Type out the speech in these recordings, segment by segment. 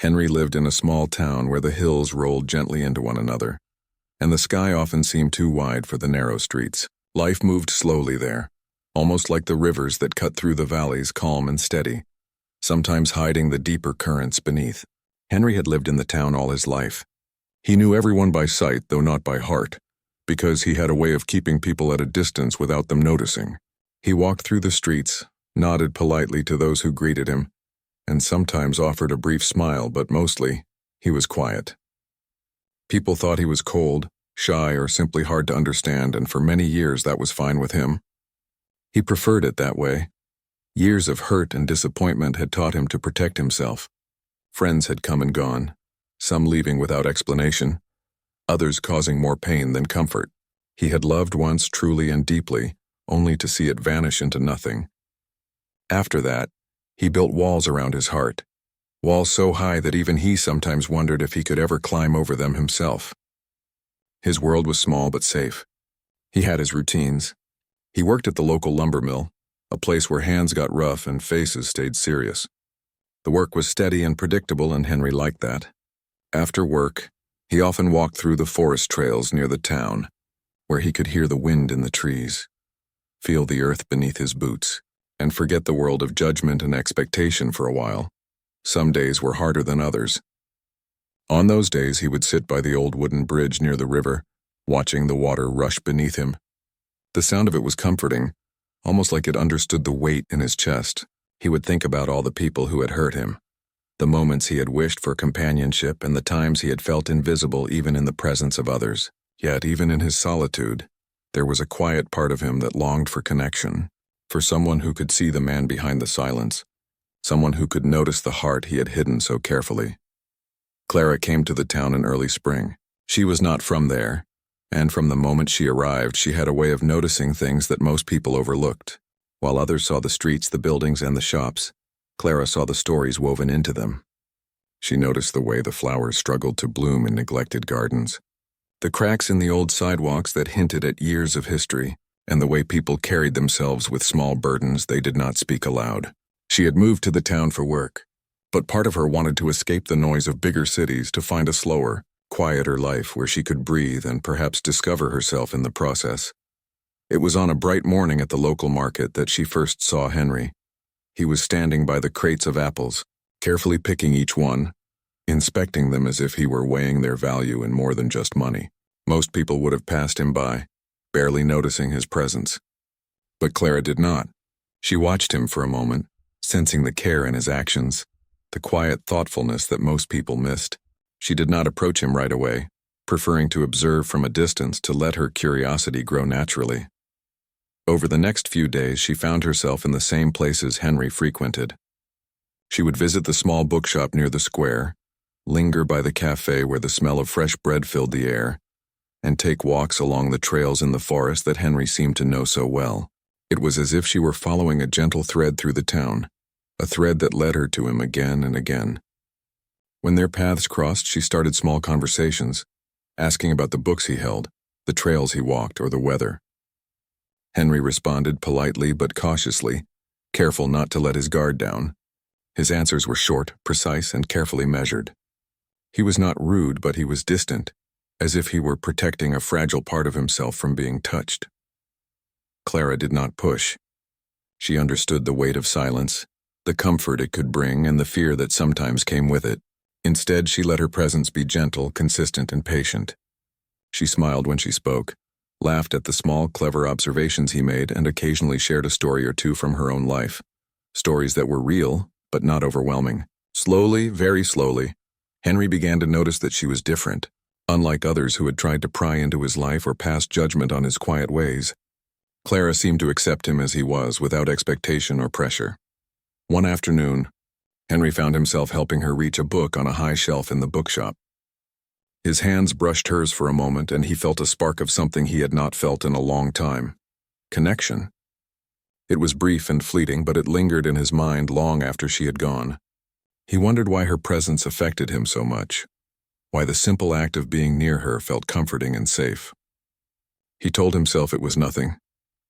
Henry lived in a small town where the hills rolled gently into one another, and the sky often seemed too wide for the narrow streets. Life moved slowly there, almost like the rivers that cut through the valleys, calm and steady, sometimes hiding the deeper currents beneath. Henry had lived in the town all his life. He knew everyone by sight, though not by heart, because he had a way of keeping people at a distance without them noticing. He walked through the streets, nodded politely to those who greeted him, and sometimes offered a brief smile, but mostly, he was quiet. People thought he was cold, shy, or simply hard to understand, and for many years that was fine with him. He preferred it that way. Years of hurt and disappointment had taught him to protect himself. Friends had come and gone, some leaving without explanation, others causing more pain than comfort. He had loved once truly and deeply, only to see it vanish into nothing. After that, he built walls around his heart, walls so high that even he sometimes wondered if he could ever climb over them himself. His world was small but safe. He had his routines. He worked at the local lumber mill, a place where hands got rough and faces stayed serious. The work was steady and predictable, and Henry liked that. After work, he often walked through the forest trails near the town, where he could hear the wind in the trees, feel the earth beneath his boots, and forget the world of judgment and expectation for a while. Some days were harder than others. On those days, he would sit by the old wooden bridge near the river, watching the water rush beneath him. The sound of it was comforting, almost like it understood the weight in his chest. He would think about all the people who had hurt him, the moments he had wished for companionship, and the times he had felt invisible even in the presence of others. Yet, even in his solitude, there was a quiet part of him that longed for connection, for someone who could see the man behind the silence, someone who could notice the heart he had hidden so carefully. Clara came to the town in early spring. She was not from there, and from the moment she arrived, she had a way of noticing things that most people overlooked. While others saw the streets, the buildings, and the shops, Clara saw the stories woven into them. She noticed the way the flowers struggled to bloom in neglected gardens, the cracks in the old sidewalks that hinted at years of history, and the way people carried themselves with small burdens they did not speak aloud. She had moved to the town for work, but part of her wanted to escape the noise of bigger cities to find a slower, quieter life where she could breathe and perhaps discover herself in the process. It was on a bright morning at the local market that she first saw Henry. He was standing by the crates of apples, carefully picking each one, inspecting them as if he were weighing their value in more than just money. Most people would have passed him by, barely noticing his presence. But Clara did not. She watched him for a moment, sensing the care in his actions, the quiet thoughtfulness that most people missed. She did not approach him right away, preferring to observe from a distance to let her curiosity grow naturally. Over the next few days, she found herself in the same places Henry frequented. She would visit the small bookshop near the square, linger by the cafe where the smell of fresh bread filled the air, and take walks along the trails in the forest that Henry seemed to know so well. It was as if she were following a gentle thread through the town, a thread that led her to him again and again. When their paths crossed, she started small conversations, asking about the books he held, the trails he walked, or the weather. Henry responded politely but cautiously, careful not to let his guard down. His answers were short, precise, and carefully measured. He was not rude, but he was distant, as if he were protecting a fragile part of himself from being touched. Clara did not push. She understood the weight of silence, the comfort it could bring, and the fear that sometimes came with it. Instead, she let her presence be gentle, consistent, and patient. She smiled when she spoke, laughed at the small, clever observations he made, and occasionally shared a story or two from her own life. Stories that were real, but not overwhelming. Slowly, very slowly, Henry began to notice that she was different. Unlike others who had tried to pry into his life or pass judgment on his quiet ways, Clara seemed to accept him as he was, without expectation or pressure. One afternoon, Henry found himself helping her reach a book on a high shelf in the bookshop. His hands brushed hers for a moment, and he felt a spark of something he had not felt in a long time. Connection. It was brief and fleeting, but it lingered in his mind long after she had gone. He wondered why her presence affected him so much, why the simple act of being near her felt comforting and safe. He told himself it was nothing,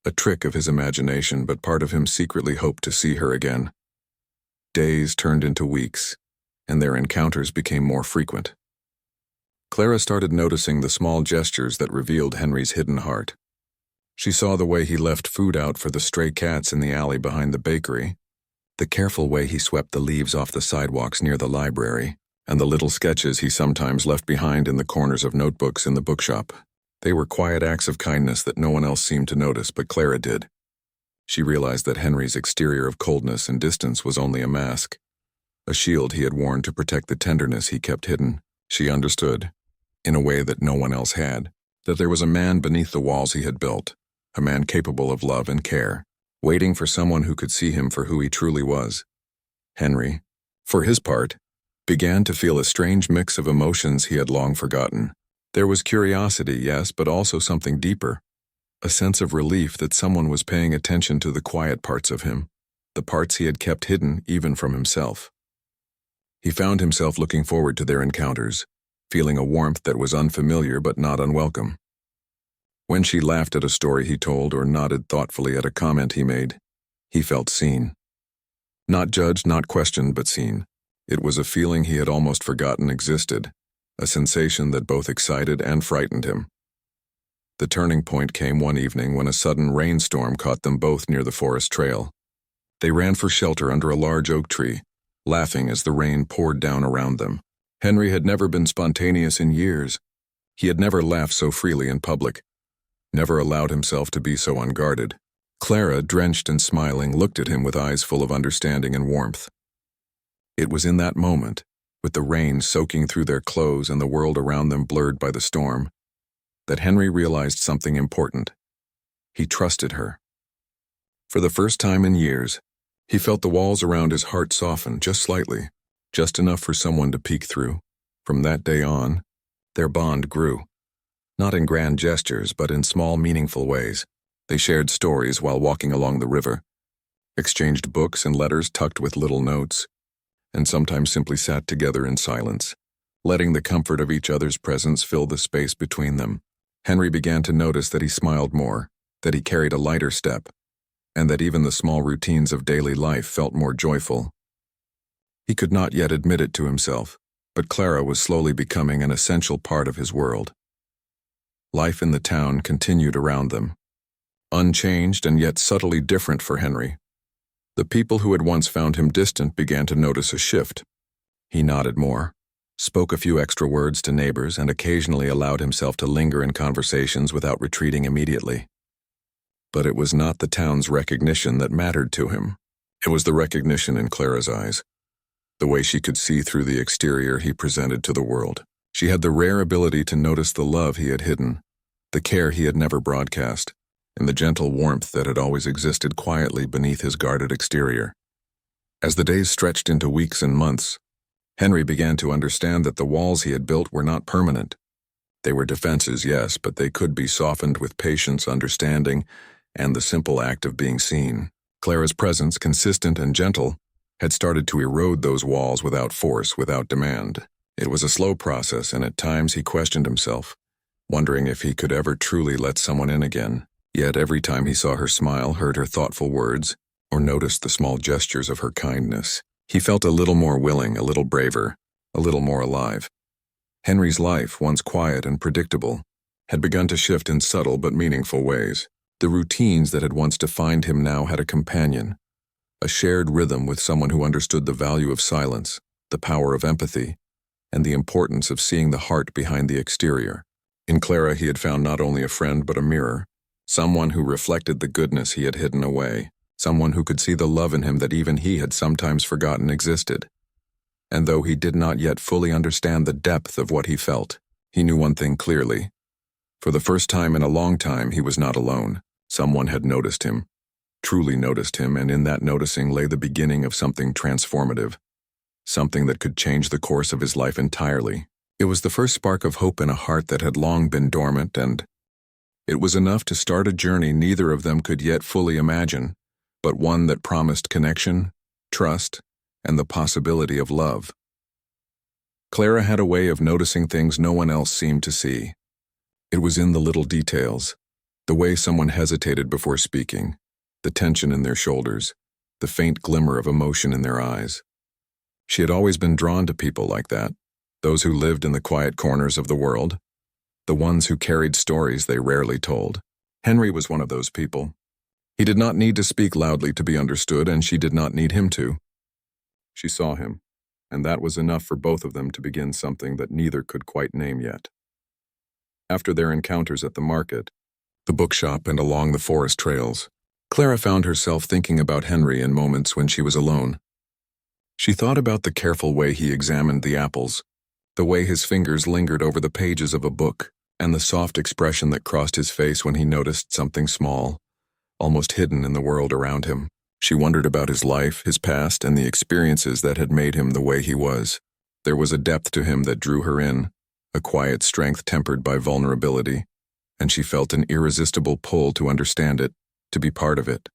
a trick of his imagination, but part of him secretly hoped to see her again. Days turned into weeks, and their encounters became more frequent. Clara started noticing the small gestures that revealed Henry's hidden heart. She saw the way he left food out for the stray cats in the alley behind the bakery, the careful way he swept the leaves off the sidewalks near the library, and the little sketches he sometimes left behind in the corners of notebooks in the bookshop. They were quiet acts of kindness that no one else seemed to notice, but Clara did. She realized that Henry's exterior of coldness and distance was only a mask, a shield he had worn to protect the tenderness he kept hidden. She understood, in a way that no one else had, that there was a man beneath the walls he had built, a man capable of love and care, waiting for someone who could see him for who he truly was. Henry, for his part, began to feel a strange mix of emotions he had long forgotten. There was curiosity, yes, but also something deeper, a sense of relief that someone was paying attention to the quiet parts of him, the parts he had kept hidden even from himself. He found himself looking forward to their encounters, feeling a warmth that was unfamiliar but not unwelcome. When she laughed at a story he told or nodded thoughtfully at a comment he made, he felt seen. Not judged, not questioned, but seen. It was a feeling he had almost forgotten existed, a sensation that both excited and frightened him. The turning point came one evening when a sudden rainstorm caught them both near the forest trail. They ran for shelter under a large oak tree, laughing as the rain poured down around them. Henry had never been spontaneous in years. He had never laughed so freely in public, never allowed himself to be so unguarded. Clara, drenched and smiling, looked at him with eyes full of understanding and warmth. It was in that moment, with the rain soaking through their clothes and the world around them blurred by the storm, that Henry realized something important. He trusted her. For the first time in years, he felt the walls around his heart soften just slightly, just enough for someone to peek through. From that day on, their bond grew. Not in grand gestures, but in small, meaningful ways. They shared stories while walking along the river, exchanged books and letters tucked with little notes, and sometimes simply sat together in silence, letting the comfort of each other's presence fill the space between them. Henry began to notice that he smiled more, that he carried a lighter step, and that even the small routines of daily life felt more joyful. He could not yet admit it to himself, but Clara was slowly becoming an essential part of his world. Life in the town continued around them, unchanged and yet subtly different for Henry. The people who had once found him distant began to notice a shift. He nodded more, spoke a few extra words to neighbors, and occasionally allowed himself to linger in conversations without retreating immediately. But it was not the town's recognition that mattered to him. It was the recognition in Clara's eyes, the way she could see through the exterior he presented to the world. She had the rare ability to notice the love he had hidden, the care he had never broadcast, and the gentle warmth that had always existed quietly beneath his guarded exterior. As the days stretched into weeks and months, Henry began to understand that the walls he had built were not permanent. They were defenses, yes, but they could be softened with patience, understanding, and the simple act of being seen. Clara's presence, consistent and gentle, had started to erode those walls without force, without demand. It was a slow process, and at times he questioned himself, wondering if he could ever truly let someone in again. Yet every time he saw her smile, heard her thoughtful words, or noticed the small gestures of her kindness, he felt a little more willing, a little braver, a little more alive. Henry's life, once quiet and predictable, had begun to shift in subtle but meaningful ways. The routines that had once defined him now had a companion, a shared rhythm with someone who understood the value of silence, the power of empathy, and the importance of seeing the heart behind the exterior. In Clara he had found not only a friend but a mirror, someone who reflected the goodness he had hidden away, someone who could see the love in him that even he had sometimes forgotten existed. And though he did not yet fully understand the depth of what he felt, he knew one thing clearly. For the first time in a long time, he was not alone. Someone had noticed him, truly noticed him, and in that noticing lay the beginning of something transformative, something that could change the course of his life entirely. It was the first spark of hope in a heart that had long been dormant, and it was enough to start a journey neither of them could yet fully imagine, but one that promised connection, trust, and the possibility of love. Clara had a way of noticing things no one else seemed to see. It was in the little details, the way someone hesitated before speaking, the tension in their shoulders, the faint glimmer of emotion in their eyes. She had always been drawn to people like that, those who lived in the quiet corners of the world, the ones who carried stories they rarely told. Henry was one of those people. He did not need to speak loudly to be understood, and she did not need him to. She saw him, and that was enough for both of them to begin something that neither could quite name yet. After their encounters at the market, the bookshop, and along the forest trails, Clara found herself thinking about Henry in moments when she was alone. She thought about the careful way he examined the apples, the way his fingers lingered over the pages of a book, and the soft expression that crossed his face when he noticed something small, almost hidden in the world around him. She wondered about his life, his past, and the experiences that had made him the way he was. There was a depth to him that drew her in, a quiet strength tempered by vulnerability, and she felt an irresistible pull to understand it, to be part of it.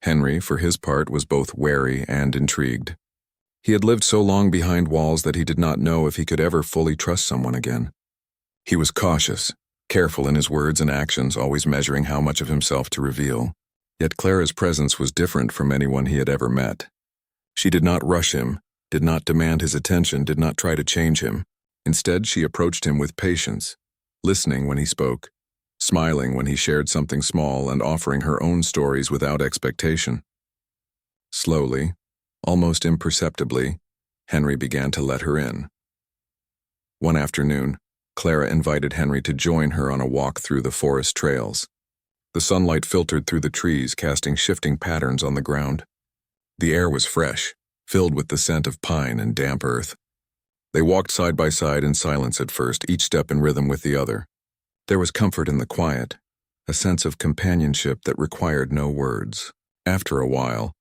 Henry, for his part, was both wary and intrigued. He had lived so long behind walls that he did not know if he could ever fully trust someone again. He was cautious, careful in his words and actions, always measuring how much of himself to reveal. Yet Clara's presence was different from anyone he had ever met. She did not rush him, did not demand his attention, did not try to change him. Instead, she approached him with patience, listening when he spoke, smiling when he shared something small, and offering her own stories without expectation. Slowly, almost imperceptibly, Henry began to let her in. One afternoon, Clara invited Henry to join her on a walk through the forest trails. The sunlight filtered through the trees, casting shifting patterns on the ground. The air was fresh, filled with the scent of pine and damp earth. They walked side by side in silence at first, each step in rhythm with the other. There was comfort in the quiet, a sense of companionship that required no words. After a while,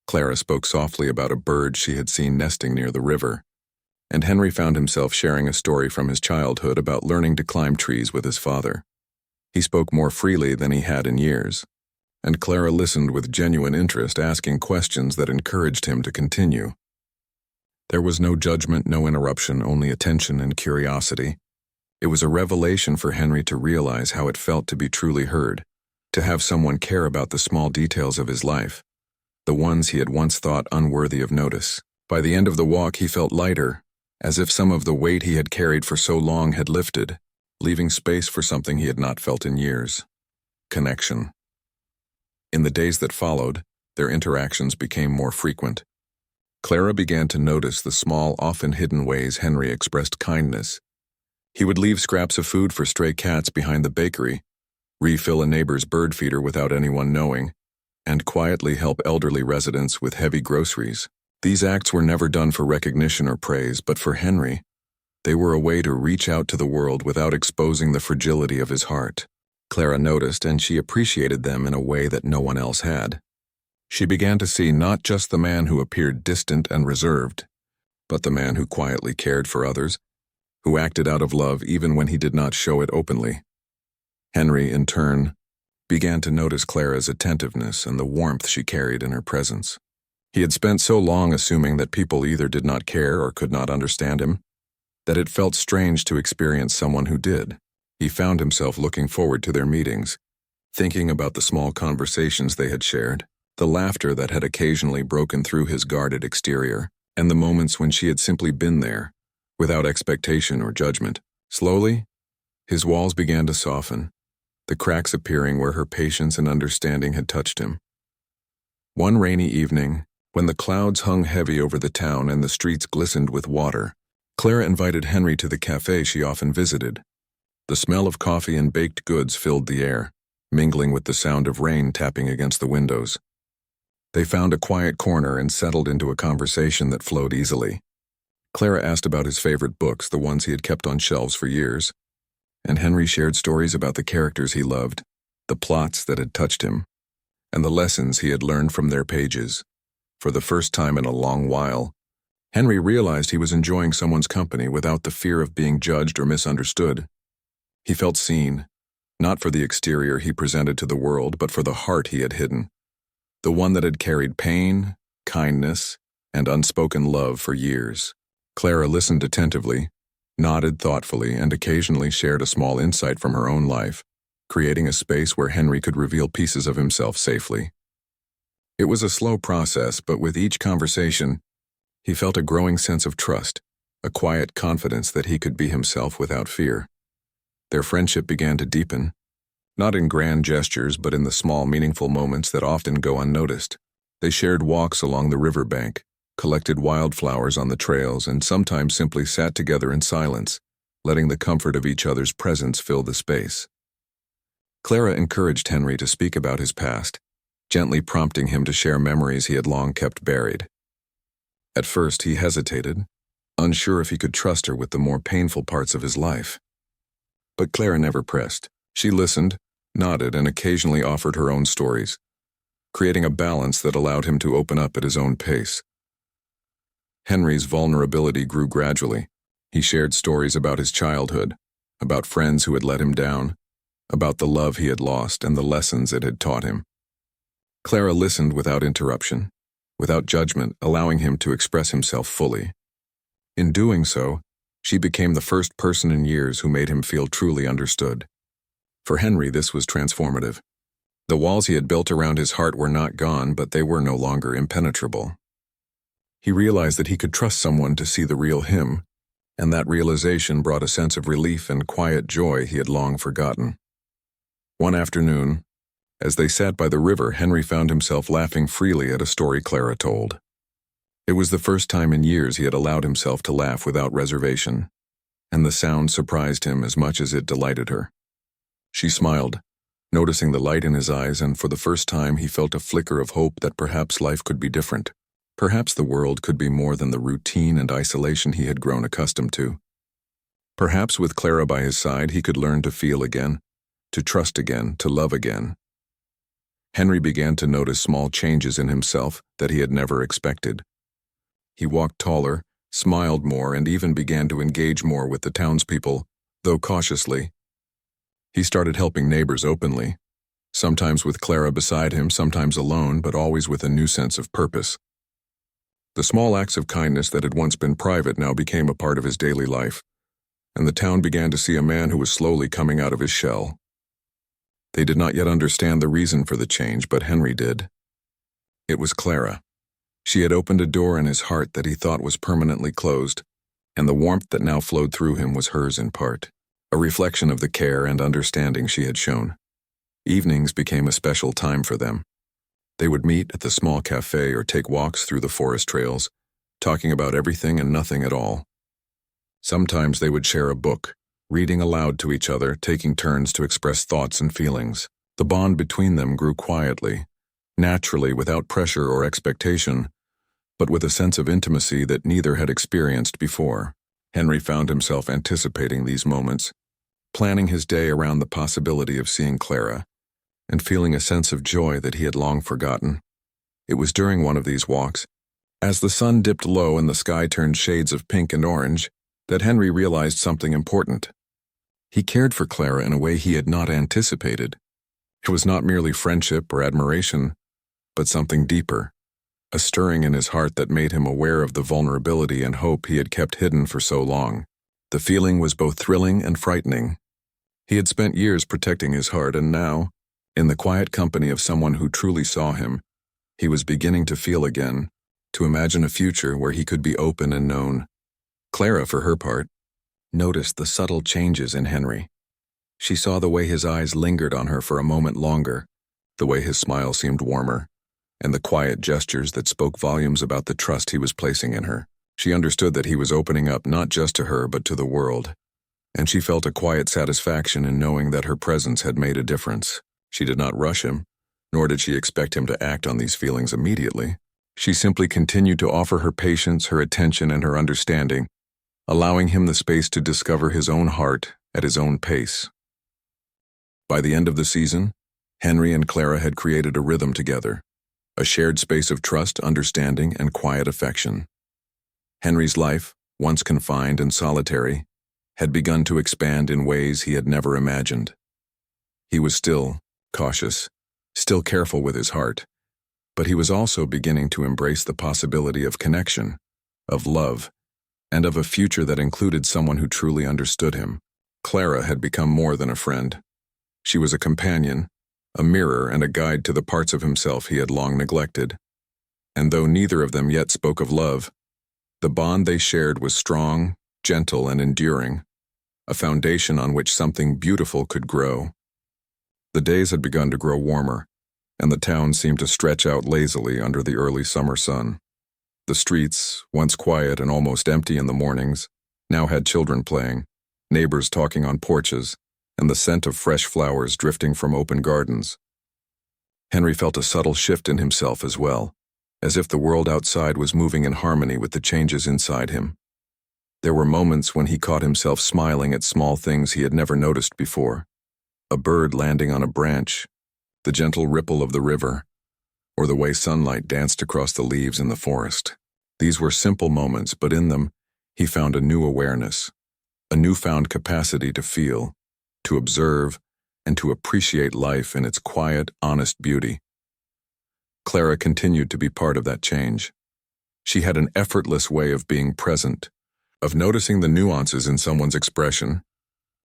Clara spoke softly about a bird she had seen nesting near the river, and Henry found himself sharing a story from his childhood about learning to climb trees with his father. He spoke more freely than he had in years, and Clara listened with genuine interest, asking questions that encouraged him to continue. There was no judgment, no interruption, only attention and curiosity. It was a revelation for Henry to realize how it felt to be truly heard, to have someone care about the small details of his life, the ones he had once thought unworthy of notice. By the end of the walk, he felt lighter, as if some of the weight he had carried for so long had lifted, leaving space for something he had not felt in years: connection. In the days that followed, their interactions became more frequent. Clara began to notice the small, often hidden ways Henry expressed kindness. He would leave scraps of food for stray cats behind the bakery, refill a neighbor's bird feeder without anyone knowing, and quietly help elderly residents with heavy groceries. These acts were never done for recognition or praise, but for Henry, they were a way to reach out to the world without exposing the fragility of his heart. Clara noticed, and she appreciated them in a way that no one else had. She began to see not just the man who appeared distant and reserved, but the man who quietly cared for others, who acted out of love even when he did not show it openly. Henry, in turn, began to notice Clara's attentiveness and the warmth she carried in her presence. He had spent so long assuming that people either did not care or could not understand him, that it felt strange to experience someone who did. He found himself looking forward to their meetings, thinking about the small conversations they had shared, the laughter that had occasionally broken through his guarded exterior, and the moments when she had simply been there, without expectation or judgment. Slowly, his walls began to soften, the cracks appearing where her patience and understanding had touched him. One rainy evening, when the clouds hung heavy over the town and the streets glistened with water, Clara invited Henry to the cafe she often visited. The smell of coffee and baked goods filled the air, mingling with the sound of rain tapping against the windows. They found a quiet corner and settled into a conversation that flowed easily. Clara asked about his favorite books, the ones he had kept on shelves for years, and Henry shared stories about the characters he loved, the plots that had touched him, and the lessons he had learned from their pages. For the first time in a long while, Henry realized he was enjoying someone's company without the fear of being judged or misunderstood. He felt seen, not for the exterior he presented to the world, but for the heart he had hidden, the one that had carried pain, kindness, and unspoken love for years. Clara listened attentively, nodded thoughtfully, and occasionally shared a small insight from her own life, creating a space where Henry could reveal pieces of himself safely. It was a slow process, but with each conversation, He felt a growing sense of trust, a quiet confidence that he could be himself without fear. Their friendship began to deepen, not in grand gestures but in the small, meaningful moments that often go unnoticed. They shared walks along the riverbank, collected wildflowers on the trails, and sometimes simply sat together in silence, letting the comfort of each other's presence fill the space. Clara encouraged Henry to speak about his past, gently prompting him to share memories he had long kept buried. At first, he hesitated, unsure if he could trust her with the more painful parts of his life. But Clara never pressed. She listened, nodded, and occasionally offered her own stories, creating a balance that allowed him to open up at his own pace. Henry's vulnerability grew gradually. He shared stories about his childhood, about friends who had let him down, about the love he had lost and the lessons it had taught him. Clara listened without interruption, without judgment, allowing him to express himself fully. In doing so, she became the first person in years who made him feel truly understood. For Henry, this was transformative. The walls he had built around his heart were not gone, but they were no longer impenetrable. He realized that he could trust someone to see the real him, and that realization brought a sense of relief and quiet joy he had long forgotten. One afternoon, as they sat by the river, Henry found himself laughing freely at a story Clara told. It was the first time in years he had allowed himself to laugh without reservation, and the sound surprised him as much as it delighted her. She smiled, noticing the light in his eyes, and for the first time he felt a flicker of hope that perhaps life could be different. Perhaps the world could be more than the routine and isolation he had grown accustomed to. Perhaps with Clara by his side he could learn to feel again, to trust again, to love again. Henry began to notice small changes in himself that he had never expected. He walked taller, smiled more, and even began to engage more with the townspeople, though cautiously. He started helping neighbors openly, sometimes with Clara beside him, sometimes alone, but always with a new sense of purpose. The small acts of kindness that had once been private now became a part of his daily life, and the town began to see a man who was slowly coming out of his shell. They did not yet understand the reason for the change, but Henry did. It was Clara. She had opened a door in his heart that he thought was permanently closed, and the warmth that now flowed through him was hers in part, a reflection of the care and understanding she had shown. Evenings became a special time for them. They would meet at the small cafe or take walks through the forest trails, talking about everything and nothing at all. Sometimes they would share a book, reading aloud to each other, taking turns to express thoughts and feelings. The bond between them grew quietly, naturally, without pressure or expectation, but with a sense of intimacy that neither had experienced before. Henry found himself anticipating these moments, planning his day around the possibility of seeing Clara, and feeling a sense of joy that he had long forgotten. It was during one of these walks, as the sun dipped low and the sky turned shades of pink and orange, that Henry realized something important. He cared for Clara in a way he had not anticipated. It was not merely friendship or admiration, but something deeper, a stirring in his heart that made him aware of the vulnerability and hope he had kept hidden for so long. The feeling was both thrilling and frightening. He had spent years protecting his heart, and now, in the quiet company of someone who truly saw him, he was beginning to feel again, to imagine a future where he could be open and known. Clara, for her part, noticed the subtle changes in Henry. She saw the way his eyes lingered on her for a moment longer, the way his smile seemed warmer, and the quiet gestures that spoke volumes about the trust he was placing in her. She understood that he was opening up not just to her but to the world, and she felt a quiet satisfaction in knowing that her presence had made a difference. She did not rush him, nor did she expect him to act on these feelings immediately. She simply continued to offer her patience, her attention, and her understanding, allowing him the space to discover his own heart at his own pace. By the end of the season, Henry and Clara had created a rhythm together, a shared space of trust, understanding, and quiet affection. Henry's life, once confined and solitary, had begun to expand in ways he had never imagined. He was still cautious, still careful with his heart, but he was also beginning to embrace the possibility of connection, of love, and of a future that included someone who truly understood him. Clara had become more than a friend. She was a companion, a mirror, and a guide to the parts of himself he had long neglected. And though neither of them yet spoke of love, The bond they shared was strong, gentle, and enduring, a foundation on which something beautiful could grow. The days had begun to grow warmer, and the town seemed to stretch out lazily under the early summer sun. The streets, once quiet and almost empty in the mornings, now had children playing, neighbors talking on porches, and the scent of fresh flowers drifting from open gardens. Henry felt a subtle shift in himself as well, as if the world outside was moving in harmony with the changes inside him. There were moments when he caught himself smiling at small things he had never noticed before. A bird landing on a branch, the gentle ripple of the river, or the way sunlight danced across the leaves in the forest. These were simple moments, but in them, he found a new awareness, a newfound capacity to feel, to observe, and to appreciate life in its quiet, honest beauty. Clara continued to be part of that change. She had an effortless way of being present, of noticing the nuances in someone's expression,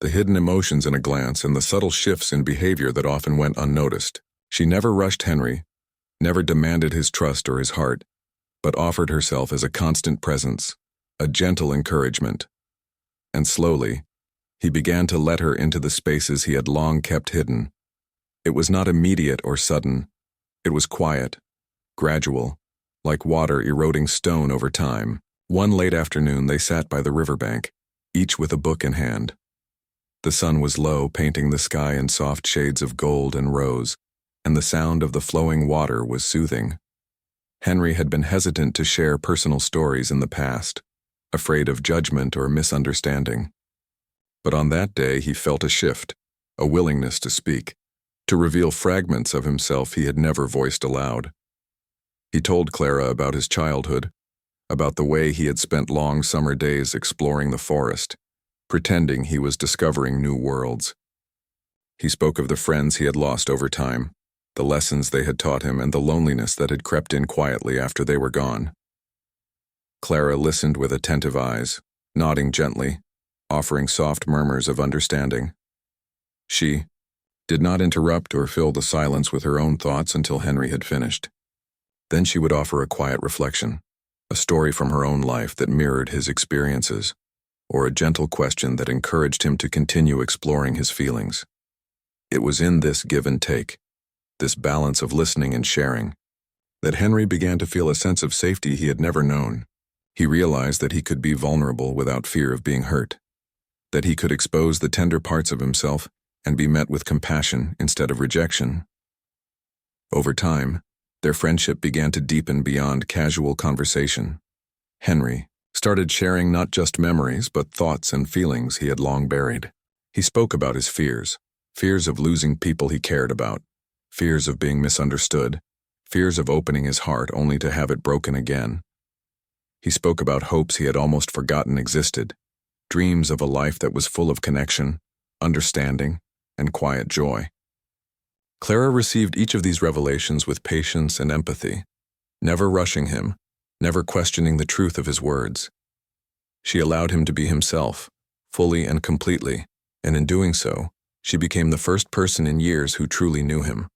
the hidden emotions in a glance, and the subtle shifts in behavior that often went unnoticed. She never rushed Henry, never demanded his trust or his heart, but offered herself as a constant presence, a gentle encouragement. And slowly, he began to let her into the spaces he had long kept hidden. It was not immediate or sudden. It was quiet, gradual, like water eroding stone over time. One late afternoon they sat by the riverbank, each with a book in hand. The sun was low, painting the sky in soft shades of gold and rose, and the sound of the flowing water was soothing. Henry had been hesitant to share personal stories in the past, afraid of judgment or misunderstanding. But on that day he felt a shift, a willingness to speak, to reveal fragments of himself he had never voiced aloud. He told Clara about his childhood, about the way he had spent long summer days exploring the forest, pretending he was discovering new worlds. He spoke of the friends he had lost over time, the lessons they had taught him, and the loneliness that had crept in quietly after they were gone. Clara listened with attentive eyes, nodding gently, offering soft murmurs of understanding. She did not interrupt or fill the silence with her own thoughts until Henry had finished. Then she would offer a quiet reflection, a story from her own life that mirrored his experiences, or a gentle question that encouraged him to continue exploring his feelings. It was in this give and take, this balance of listening and sharing, that Henry began to feel a sense of safety he had never known. He realized that he could be vulnerable without fear of being hurt, that he could expose the tender parts of himself and be met with compassion instead of rejection. Over time, their friendship began to deepen beyond casual conversation. Henry started sharing not just memories but thoughts and feelings he had long buried. He spoke about his fears of losing people he cared about, fears of being misunderstood, fears of opening his heart only to have it broken again. He spoke about hopes he had almost forgotten existed, dreams of a life that was full of connection, understanding, and quiet joy. Clara received each of these revelations with patience and empathy, never rushing him, never questioning the truth of his words. She allowed him to be himself, fully and completely, and in doing so, she became the first person in years who truly knew him.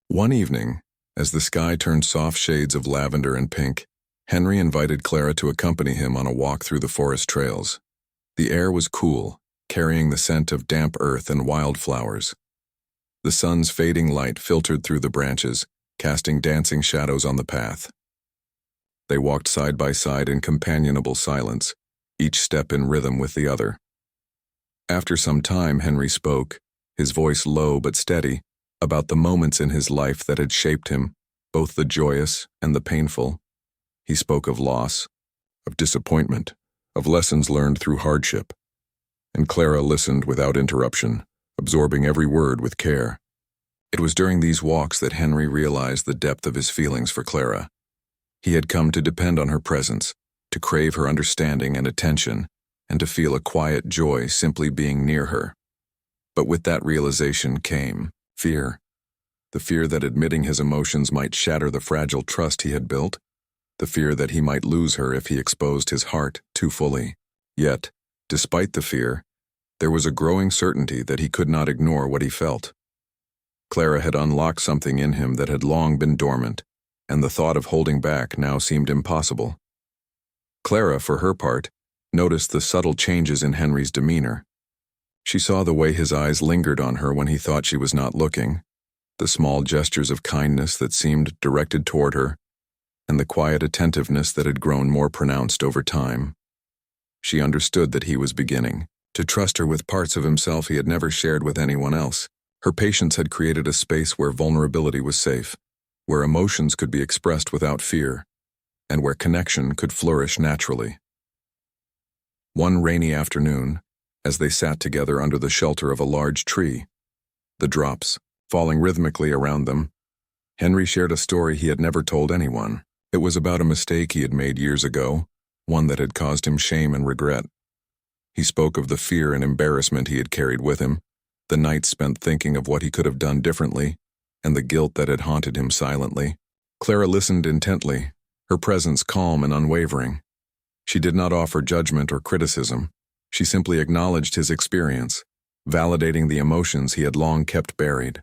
One evening, as the sky turned soft shades of lavender and pink, Henry invited Clara to accompany him on a walk through the forest trails. The air was cool, carrying the scent of damp earth and wildflowers. The sun's fading light filtered through the branches, casting dancing shadows on the path. They walked side by side in companionable silence, each step in rhythm with the other. After some time, Henry spoke, his voice low but steady, about the moments in his life that had shaped him, both the joyous and the painful. He spoke of loss, of disappointment, of lessons learned through hardship. And Clara listened without interruption, absorbing every word with care. It was during these walks that Henry realized the depth of his feelings for Clara. He had come to depend on her presence, to crave her understanding and attention, and to feel a quiet joy simply being near her. But with that realization came fear. The fear that admitting his emotions might shatter the fragile trust he had built. The fear that he might lose her if he exposed his heart too fully. Yet, despite the fear, there was a growing certainty that he could not ignore what he felt. Clara had unlocked something in him that had long been dormant, and the thought of holding back now seemed impossible. Clara, for her part, noticed the subtle changes in Henry's demeanor. She saw the way his eyes lingered on her when he thought she was not looking, the small gestures of kindness that seemed directed toward her, and the quiet attentiveness that had grown more pronounced over time. She understood that he was beginning to trust her with parts of himself he had never shared with anyone else. Her patience had created a space where vulnerability was safe, where emotions could be expressed without fear, and where connection could flourish naturally. One rainy afternoon, as they sat together under the shelter of a large tree, the drops falling rhythmically around them, Henry shared a story he had never told anyone. It was about a mistake he had made years ago, one that had caused him shame and regret. He spoke of the fear and embarrassment he had carried with him, the nights spent thinking of what he could have done differently, and the guilt that had haunted him silently. Clara listened intently, her presence calm and unwavering. She did not offer judgment or criticism. She simply acknowledged his experience, validating the emotions he had long kept buried.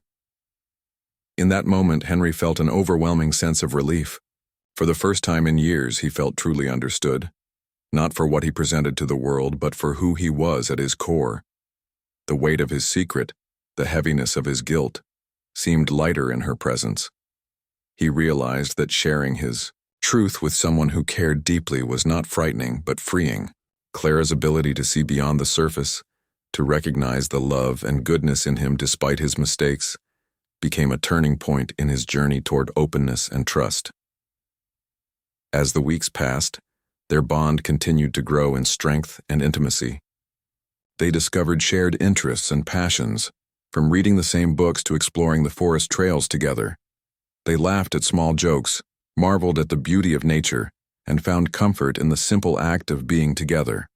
In that moment, Henry felt an overwhelming sense of relief. For the first time in years, he felt truly understood, not for what he presented to the world, but for who he was at his core. The weight of his secret, the heaviness of his guilt, seemed lighter in her presence. He realized that sharing his truth with someone who cared deeply was not frightening, but freeing. Clara's ability to see beyond the surface, to recognize the love and goodness in him despite his mistakes, became a turning point in his journey toward openness and trust. As the weeks passed, their bond continued to grow in strength and intimacy. They discovered shared interests and passions, from reading the same books to exploring the forest trails together. They laughed at small jokes, marveled at the beauty of nature, and found comfort in the simple act of being together.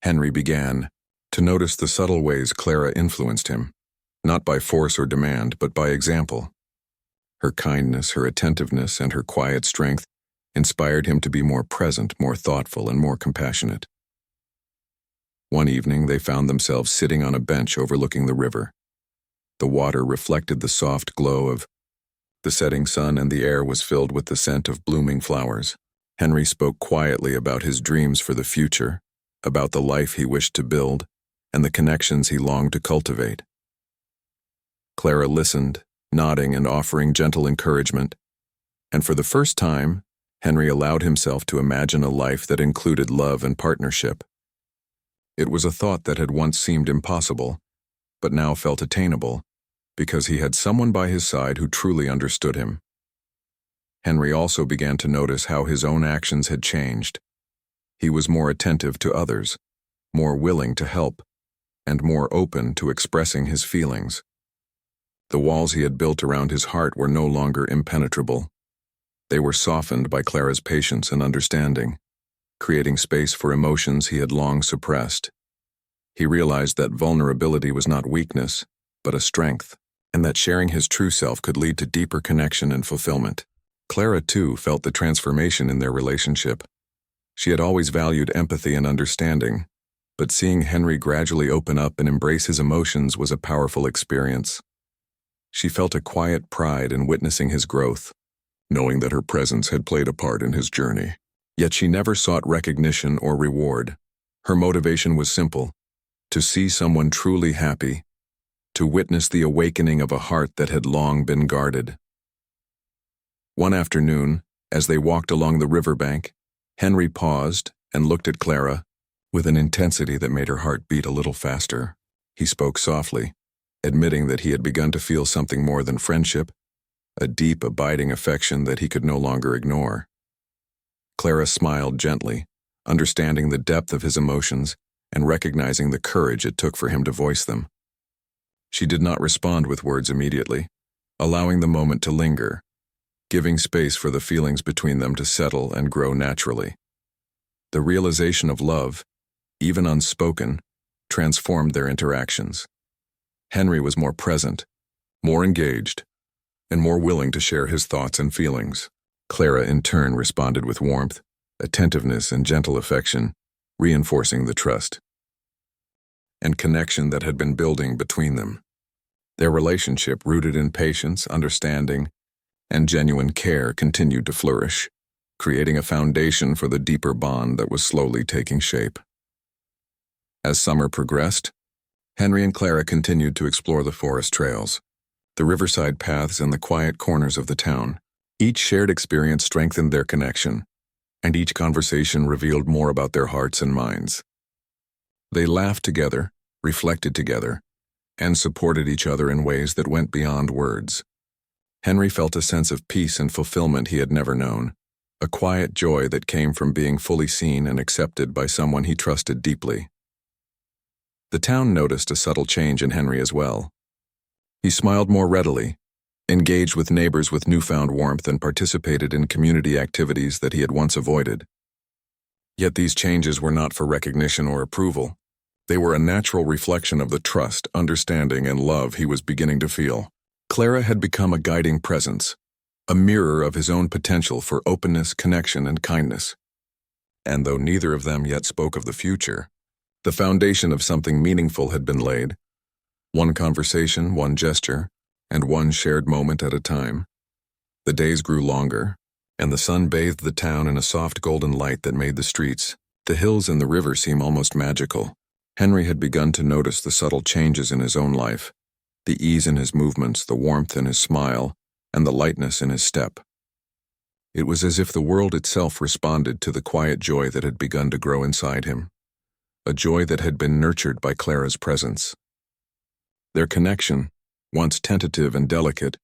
Henry began to notice the subtle ways Clara influenced him, not by force or demand, but by example. Her kindness, her attentiveness, and her quiet strength inspired him to be more present, more thoughtful, and more compassionate. One evening, they found themselves sitting on a bench overlooking the river. The water reflected the soft glow of the setting sun, and the air was filled with the scent of blooming flowers. Henry spoke quietly about his dreams for the future, about the life he wished to build, and the connections he longed to cultivate. Clara listened, nodding and offering gentle encouragement, and for the first time, Henry allowed himself to imagine a life that included love and partnership. It was a thought that had once seemed impossible, but now felt attainable, because he had someone by his side who truly understood him. Henry also began to notice how his own actions had changed. He was more attentive to others, more willing to help, and more open to expressing his feelings. The walls he had built around his heart were no longer impenetrable. They were softened by Clara's patience and understanding, creating space for emotions he had long suppressed. He realized that vulnerability was not weakness, but a strength, and that sharing his true self could lead to deeper connection and fulfillment. Clara, too, felt the transformation in their relationship. She had always valued empathy and understanding, but seeing Henry gradually open up and embrace his emotions was a powerful experience. She felt a quiet pride in witnessing his growth, knowing that her presence had played a part in his journey. Yet she never sought recognition or reward. Her motivation was simple: to see someone truly happy, to witness the awakening of a heart that had long been guarded. One afternoon, as they walked along the riverbank, Henry paused and looked at Clara with an intensity that made her heart beat a little faster. He spoke softly, admitting that he had begun to feel something more than friendship, a deep, abiding affection that he could no longer ignore. Clara smiled gently, understanding the depth of his emotions and recognizing the courage it took for him to voice them. She did not respond with words immediately, allowing the moment to linger, giving space for the feelings between them to settle and grow naturally. The realization of love, even unspoken, transformed their interactions. Henry was more present, more engaged, and more willing to share his thoughts and feelings. Clara, in turn, responded with warmth, attentiveness, and gentle affection, reinforcing the trust and connection that had been building between them. Their relationship, rooted in patience, understanding, and genuine care, continued to flourish, creating a foundation for the deeper bond that was slowly taking shape. As summer progressed, Henry and Clara continued to explore the forest trails, the riverside paths, and the quiet corners of the town. Each shared experience strengthened their connection, and each conversation revealed more about their hearts and minds. They laughed together, reflected together, and supported each other in ways that went beyond words. Henry felt a sense of peace and fulfillment he had never known, a quiet joy that came from being fully seen and accepted by someone he trusted deeply. The town noticed a subtle change in Henry as well. He smiled more readily, engaged with neighbors with newfound warmth, and participated in community activities that he had once avoided. Yet these changes were not for recognition or approval. They were a natural reflection of the trust, understanding, and love he was beginning to feel. Clara had become a guiding presence, a mirror of his own potential for openness, connection, and kindness. And though neither of them yet spoke of the future, the foundation of something meaningful had been laid. One conversation, one gesture, and one shared moment at a time. The days grew longer, and the sun bathed the town in a soft golden light that made the streets, the hills, and the river seem almost magical. Henry had begun to notice the subtle changes in his own life, the ease in his movements, the warmth in his smile, and the lightness in his step. It was as if the world itself responded to the quiet joy that had begun to grow inside him, a joy that had been nurtured by Clara's presence. Their connection, once tentative and delicate,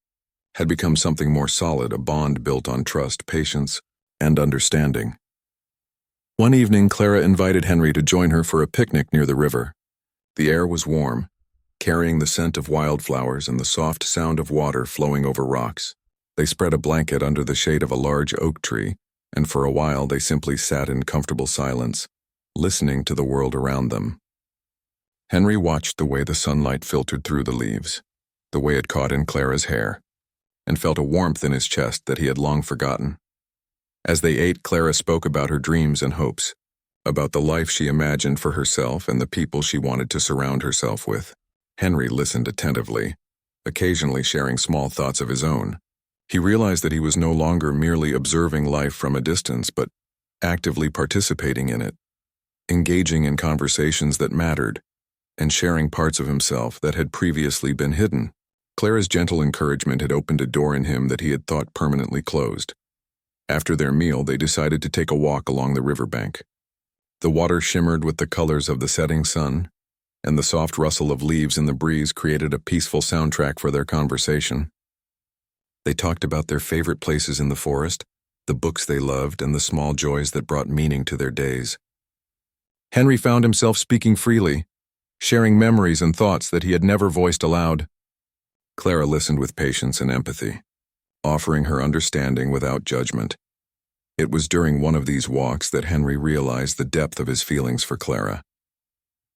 had become something more solid, a bond built on trust, patience, and understanding. One evening, Clara invited Henry to join her for a picnic near the river. The air was warm, carrying the scent of wildflowers and the soft sound of water flowing over rocks. They spread a blanket under the shade of a large oak tree, and for a while they simply sat in comfortable silence, listening to the world around them. Henry watched the way the sunlight filtered through the leaves, the way it caught in Clara's hair, and felt a warmth in his chest that he had long forgotten. As they ate, Clara spoke about her dreams and hopes, about the life she imagined for herself and the people she wanted to surround herself with. Henry listened attentively, occasionally sharing small thoughts of his own. He realized that he was no longer merely observing life from a distance, but actively participating in it, engaging in conversations that mattered, and sharing parts of himself that had previously been hidden. Clara's gentle encouragement had opened a door in him that he had thought permanently closed. After their meal, they decided to take a walk along the riverbank. The water shimmered with the colors of the setting sun, and the soft rustle of leaves in the breeze created a peaceful soundtrack for their conversation. They talked about their favorite places in the forest, the books they loved, and the small joys that brought meaning to their days. Henry found himself speaking freely, sharing memories and thoughts that he had never voiced aloud. Clara listened with patience and empathy, offering her understanding without judgment. It was during one of these walks that Henry realized the depth of his feelings for Clara.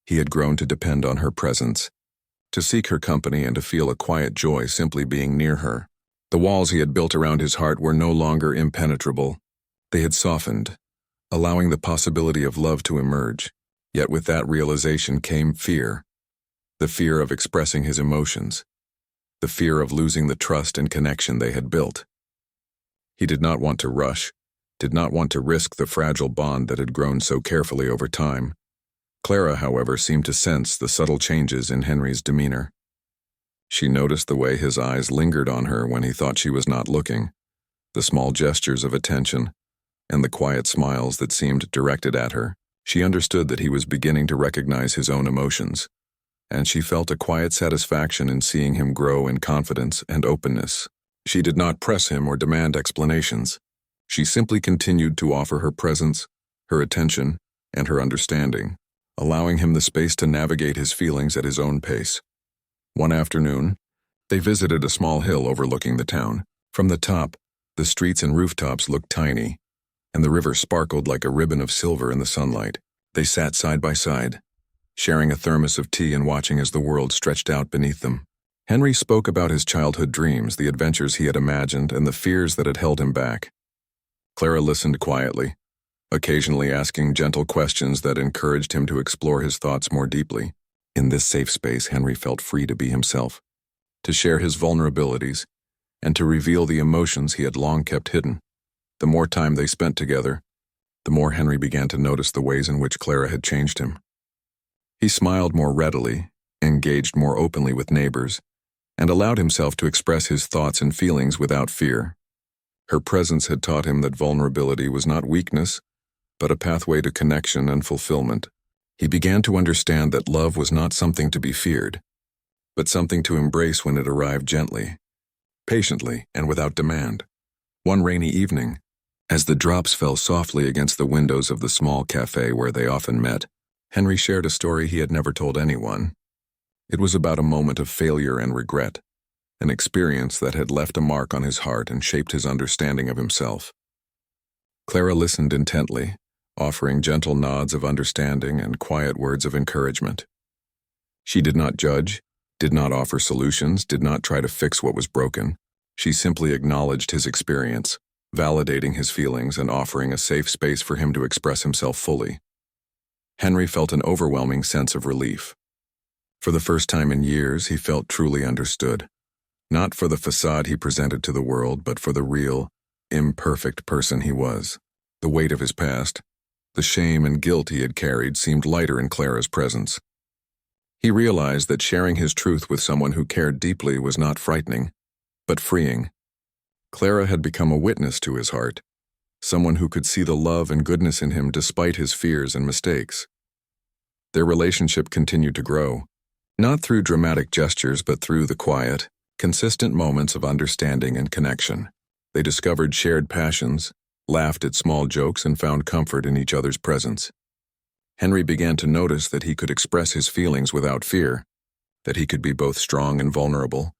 He had grown to depend on her presence, to seek her company, and to feel a quiet joy simply being near her. The walls he had built around his heart were no longer impenetrable. They had softened, allowing the possibility of love to emerge. Yet with that realization came fear, the fear of expressing his emotions, the fear of losing the trust and connection they had built. He did not want to rush, did not want to risk the fragile bond that had grown so carefully over time. Clara, however, seemed to sense the subtle changes in Henry's demeanor. She noticed the way his eyes lingered on her when he thought she was not looking, the small gestures of attention, and the quiet smiles that seemed directed at her. She understood that he was beginning to recognize his own emotions, and she felt a quiet satisfaction in seeing him grow in confidence and openness. She did not press him or demand explanations. She simply continued to offer her presence, her attention, and her understanding, allowing him the space to navigate his feelings at his own pace. One afternoon, they visited a small hill overlooking the town. From the top, the streets and rooftops looked tiny, and the river sparkled like a ribbon of silver in the sunlight. They sat side by side, sharing a thermos of tea and watching as the world stretched out beneath them. Henry spoke about his childhood dreams, the adventures he had imagined, and the fears that had held him back. Clara listened quietly, occasionally asking gentle questions that encouraged him to explore his thoughts more deeply. In this safe space, Henry felt free to be himself, to share his vulnerabilities, and to reveal the emotions he had long kept hidden. The more time they spent together, the more Henry began to notice the ways in which Clara had changed him. He smiled more readily, engaged more openly with neighbors, and allowed himself to express his thoughts and feelings without fear. Her presence had taught him that vulnerability was not weakness, but a pathway to connection and fulfillment. He began to understand that love was not something to be feared, but something to embrace when it arrived gently, patiently, and without demand. One rainy evening, as the drops fell softly against the windows of the small cafe where they often met, Henry shared a story he had never told anyone. It was about a moment of failure and regret, an experience that had left a mark on his heart and shaped his understanding of himself. Clara listened intently, offering gentle nods of understanding and quiet words of encouragement. She did not judge, did not offer solutions, did not try to fix what was broken. She simply acknowledged his experience, validating his feelings and offering a safe space for him to express himself fully. Henry felt an overwhelming sense of relief. For the first time in years, he felt truly understood, not for the facade he presented to the world, but for the real, imperfect person he was. The weight of his past, the shame and guilt he had carried, seemed lighter in Clara's presence. He realized that sharing his truth with someone who cared deeply was not frightening, but freeing. Clara had become a witness to his heart, someone who could see the love and goodness in him despite his fears and mistakes. Their relationship continued to grow, not through dramatic gestures but through the quiet, consistent moments of understanding and connection. They discovered shared passions, laughed at small jokes, and found comfort in each other's presence. Henry began to notice that he could express his feelings without fear, that he could be both strong and vulnerable,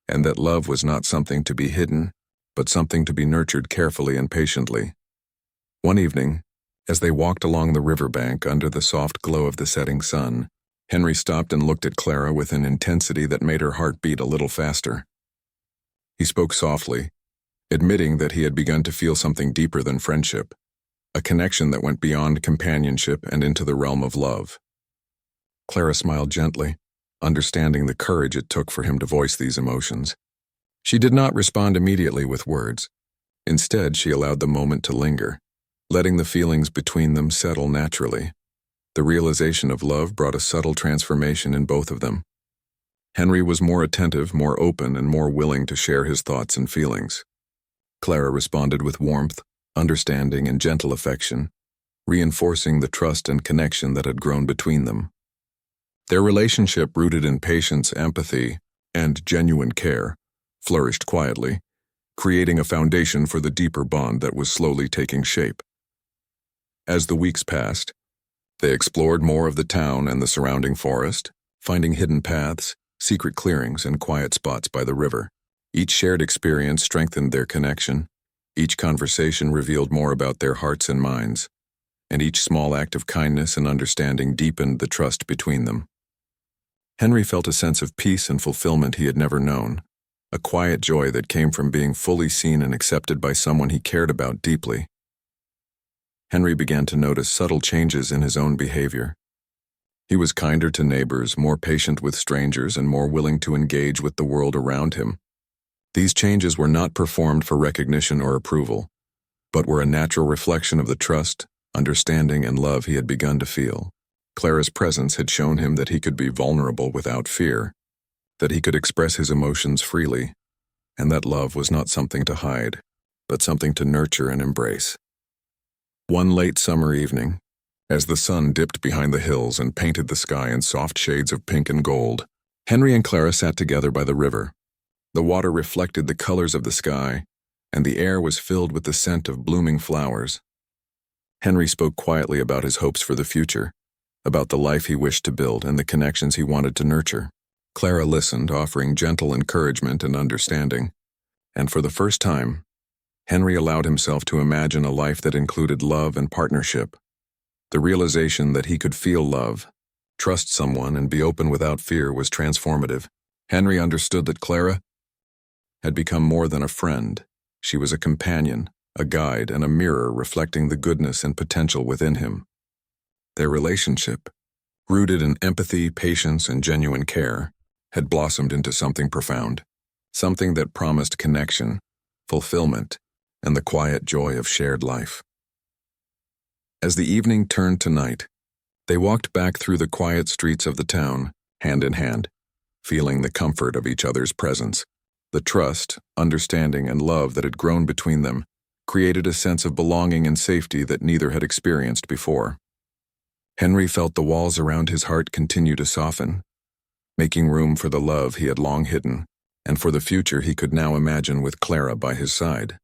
and that love was not something to be hidden, but something to be nurtured carefully and patiently. One evening, as they walked along the riverbank under the soft glow of the setting sun, Henry stopped and looked at Clara with an intensity that made her heart beat a little faster. He spoke softly, admitting that he had begun to feel something deeper than friendship, a connection that went beyond companionship and into the realm of love. Clara smiled gently, understanding the courage it took for him to voice these emotions. She did not respond immediately with words. Instead, she allowed the moment to linger, letting the feelings between them settle naturally. The realization of love brought a subtle transformation in both of them. Henry was more attentive, more open, and more willing to share his thoughts and feelings. Clara responded with warmth, understanding, and gentle affection, reinforcing the trust and connection that had grown between them. Their relationship, rooted in patience, empathy, and genuine care, flourished quietly, creating a foundation for the deeper bond that was slowly taking shape. As the weeks passed, they explored more of the town and the surrounding forest, finding hidden paths, secret clearings, and quiet spots by the river. Each shared experience strengthened their connection, each conversation revealed more about their hearts and minds, and each small act of kindness and understanding deepened the trust between them. Henry felt a sense of peace and fulfillment he had never known, a quiet joy that came from being fully seen and accepted by someone he cared about deeply. Henry began to notice subtle changes in his own behavior. He was kinder to neighbors, more patient with strangers, and more willing to engage with the world around him. These changes were not performed for recognition or approval, but were a natural reflection of the trust, understanding, and love he had begun to feel. Clara's presence had shown him that he could be vulnerable without fear, that he could express his emotions freely, and that love was not something to hide, but something to nurture and embrace. One late summer evening, as the sun dipped behind the hills and painted the sky in soft shades of pink and gold, Henry and Clara sat together by the river. The water reflected the colors of the sky, and the air was filled with the scent of blooming flowers. Henry spoke quietly about his hopes for the future, about the life he wished to build and the connections he wanted to nurture. Clara listened, offering gentle encouragement and understanding, and for the first time, Henry allowed himself to imagine a life that included love and partnership. The realization that he could feel love, trust someone, and be open without fear was transformative. Henry understood that Clara had become more than a friend. She was a companion, a guide, and a mirror reflecting the goodness and potential within him. Their relationship, rooted in empathy, patience, and genuine care, had blossomed into something profound, something that promised connection, fulfillment, and the quiet joy of shared life. As the evening turned to night, they walked back through the quiet streets of the town, hand in hand, feeling the comfort of each other's presence. The trust, understanding, and love that had grown between them created a sense of belonging and safety that neither had experienced before. Henry felt the walls around his heart continue to soften, making room for the love he had long hidden, and for the future he could now imagine with Clara by his side.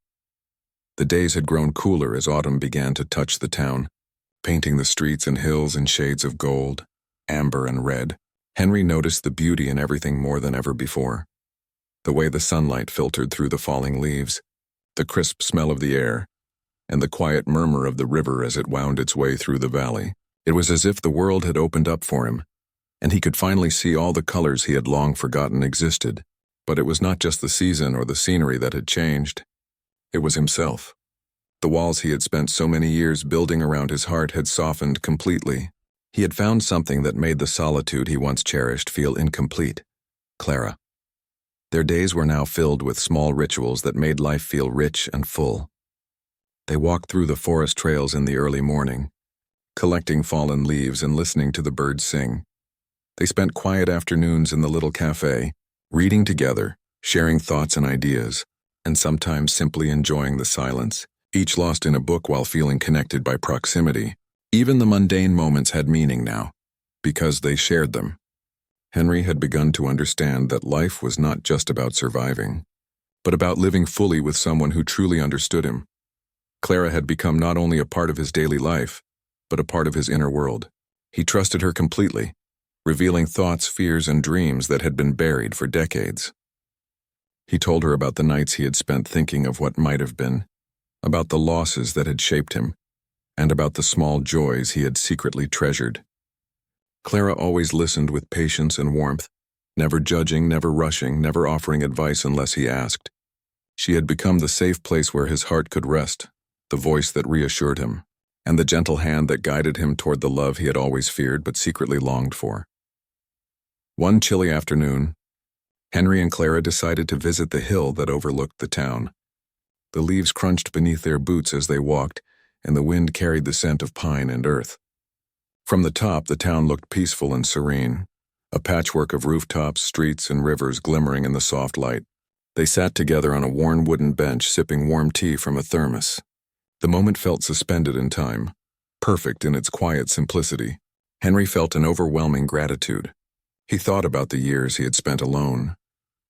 The days had grown cooler as autumn began to touch the town, painting the streets and hills in shades of gold, amber, and red. Henry noticed the beauty in everything more than ever before. The way the sunlight filtered through the falling leaves, the crisp smell of the air, and the quiet murmur of the river as it wound its way through the valley. It was as if the world had opened up for him, and he could finally see all the colors he had long forgotten existed. But it was not just the season or the scenery that had changed. It was himself. The walls he had spent so many years building around his heart had softened completely. He had found something that made the solitude he once cherished feel incomplete: Clara. Their days were now filled with small rituals that made life feel rich and full. They walked through the forest trails in the early morning, collecting fallen leaves and listening to the birds sing. They spent quiet afternoons in the little cafe, reading together, sharing thoughts and ideas, and sometimes simply enjoying the silence, each lost in a book while feeling connected by proximity. Even the mundane moments had meaning now, because they shared them. Henry had begun to understand that life was not just about surviving, but about living fully with someone who truly understood him. Clara had become not only a part of his daily life, but a part of his inner world. He trusted her completely, revealing thoughts, fears, and dreams that had been buried for decades. He told her about the nights he had spent thinking of what might have been, about the losses that had shaped him, and about the small joys he had secretly treasured. Clara always listened with patience and warmth, never judging, never rushing, never offering advice unless he asked. She had become the safe place where his heart could rest, the voice that reassured him, and the gentle hand that guided him toward the love he had always feared but secretly longed for. One chilly afternoon, Henry and Clara decided to visit the hill that overlooked the town. The leaves crunched beneath their boots as they walked, and the wind carried the scent of pine and earth. From the top, the town looked peaceful and serene, a patchwork of rooftops, streets, and rivers glimmering in the soft light. They sat together on a worn wooden bench, sipping warm tea from a thermos. The moment felt suspended in time, perfect in its quiet simplicity. Henry felt an overwhelming gratitude. He thought about the years he had spent alone,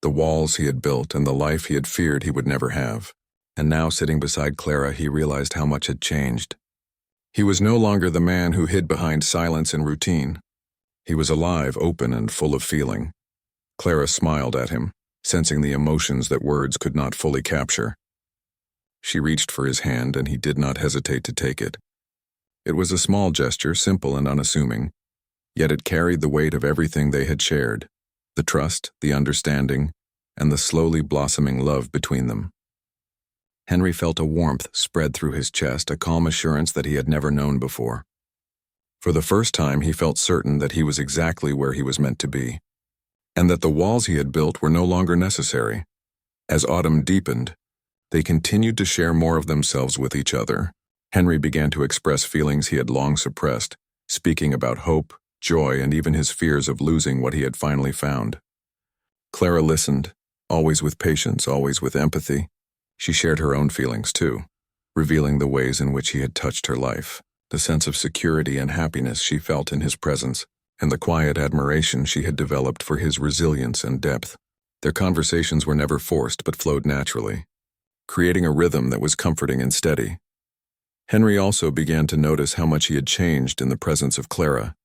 the walls he had built, and the life he had feared he would never have. And now, sitting beside Clara, he realized how much had changed. He was no longer the man who hid behind silence and routine. He was alive, open, and full of feeling. Clara smiled at him, sensing the emotions that words could not fully capture. She reached for his hand, and he did not hesitate to take it. It was a small gesture, simple and unassuming, yet it carried the weight of everything they had shared: the trust, the understanding, and the slowly blossoming love between them. Henry felt a warmth spread through his chest, a calm assurance that he had never known before. For the first time, he felt certain that he was exactly where he was meant to be, and that the walls he had built were no longer necessary. As autumn deepened, they continued to share more of themselves with each other. Henry began to express feelings he had long suppressed, speaking about hope, joy, and even his fears of losing what he had finally found. Clara listened, always with patience, always with empathy. She shared her own feelings too, revealing the ways in which he had touched her life, the sense of security and happiness she felt in his presence, and the quiet admiration she had developed for his resilience and depth. Their conversations were never forced but flowed naturally, creating a rhythm that was comforting and steady. Henry also began to notice how much he had changed in the presence of Clara.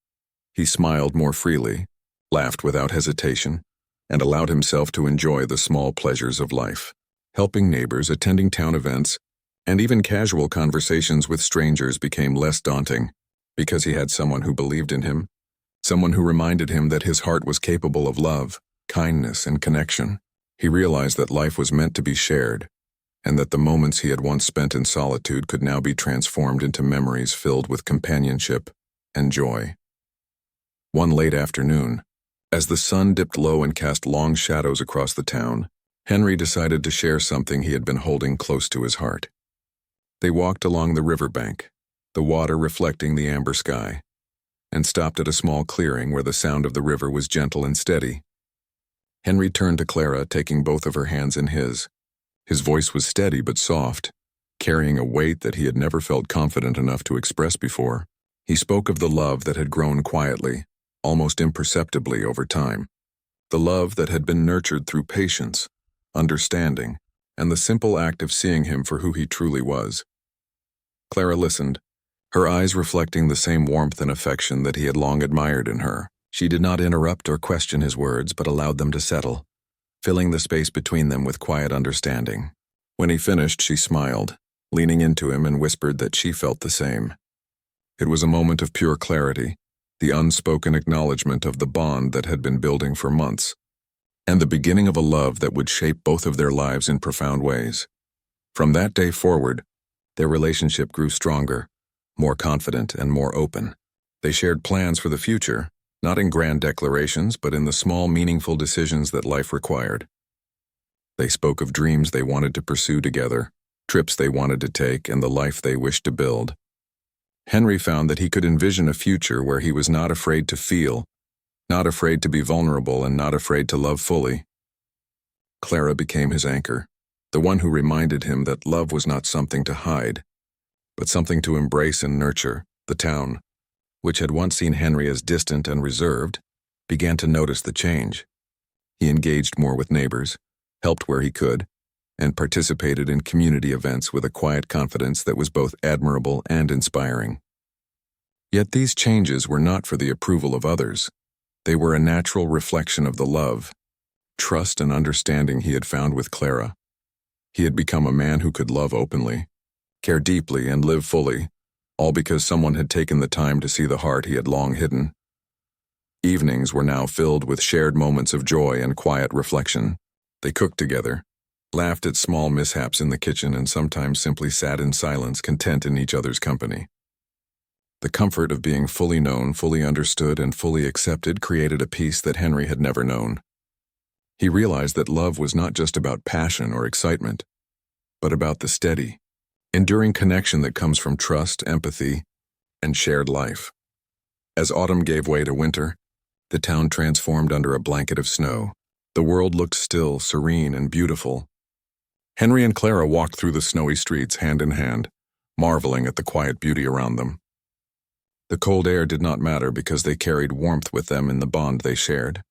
He smiled more freely, laughed without hesitation, and allowed himself to enjoy the small pleasures of life. Helping neighbors, attending town events, and even casual conversations with strangers became less daunting, because he had someone who believed in him, someone who reminded him that his heart was capable of love, kindness, and connection. He realized that life was meant to be shared, and that the moments he had once spent in solitude could now be transformed into memories filled with companionship and joy. One late afternoon, as the sun dipped low and cast long shadows across the town, Henry decided to share something he had been holding close to his heart. They walked along the riverbank, the water reflecting the amber sky, and stopped at a small clearing where the sound of the river was gentle and steady. Henry turned to Clara, taking both of her hands in his. His voice was steady but soft, carrying a weight that he had never felt confident enough to express before. He spoke of the love that had grown quietly, almost imperceptibly over time. The love that had been nurtured through patience, understanding, and the simple act of seeing him for who he truly was. Clara listened, her eyes reflecting the same warmth and affection that he had long admired in her. She did not interrupt or question his words, but allowed them to settle, filling the space between them with quiet understanding. When he finished, she smiled, leaning into him, and whispered that she felt the same. It was a moment of pure clarity, the unspoken acknowledgement of the bond that had been building for months, and the beginning of a love that would shape both of their lives in profound ways. From that day forward, their relationship grew stronger, more confident, and more open. They shared plans for the future, not in grand declarations, but in the small, meaningful decisions that life required. They spoke of dreams they wanted to pursue together, trips they wanted to take, and the life they wished to build. Henry found that he could envision a future where he was not afraid to feel, not afraid to be vulnerable, and not afraid to love fully. Clara became his anchor, the one who reminded him that love was not something to hide, but something to embrace and nurture. The town, which had once seen Henry as distant and reserved, began to notice the change. He engaged more with neighbors, helped where he could, and participated in community events with a quiet confidence that was both admirable and inspiring. Yet these changes were not for the approval of others. They were a natural reflection of the love, trust, and understanding he had found with Clara. He had become a man who could love openly, care deeply, and live fully, all because someone had taken the time to see the heart he had long hidden. Evenings were now filled with shared moments of joy and quiet reflection. They cooked together, laughed at small mishaps in the kitchen, and sometimes simply sat in silence, content in each other's company. The comfort of being fully known, fully understood, and fully accepted created a peace that Henry had never known. He realized that love was not just about passion or excitement, but about the steady, enduring connection that comes from trust, empathy, and shared life. As autumn gave way to winter, the town transformed under a blanket of snow. The world looked still, serene, and beautiful. Henry and Clara walked through the snowy streets hand in hand, marveling at the quiet beauty around them. The cold air did not matter because they carried warmth with them in the bond they shared.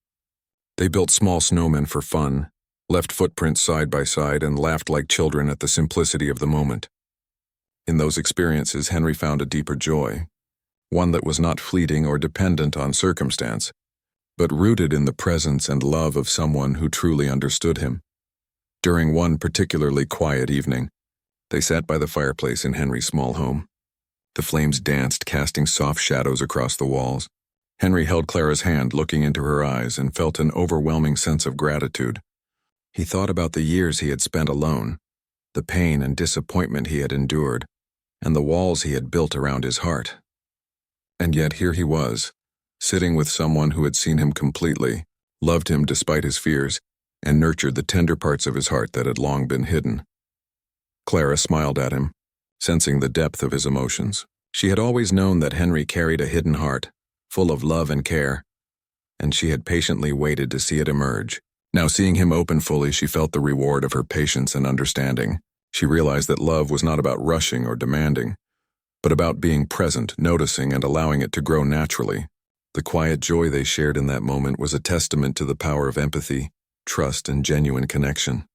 They built small snowmen for fun, left footprints side by side, and laughed like children at the simplicity of the moment. In those experiences, Henry found a deeper joy, one that was not fleeting or dependent on circumstance, but rooted in the presence and love of someone who truly understood him. During one particularly quiet evening, they sat by the fireplace in Henry's small home. The flames danced, casting soft shadows across the walls. Henry held Clara's hand, looking into her eyes, and felt an overwhelming sense of gratitude. He thought about the years he had spent alone, the pain and disappointment he had endured, and the walls he had built around his heart. And yet here he was, sitting with someone who had seen him completely, loved him despite his fears, and nurtured the tender parts of his heart that had long been hidden. Clara smiled at him, sensing the depth of his emotions. She had always known that Henry carried a hidden heart, full of love and care, and she had patiently waited to see it emerge. Now, seeing him open fully, she felt the reward of her patience and understanding. She realized that love was not about rushing or demanding, but about being present, noticing, and allowing it to grow naturally. The quiet joy they shared in that moment was a testament to the power of empathy, trust, and genuine connection.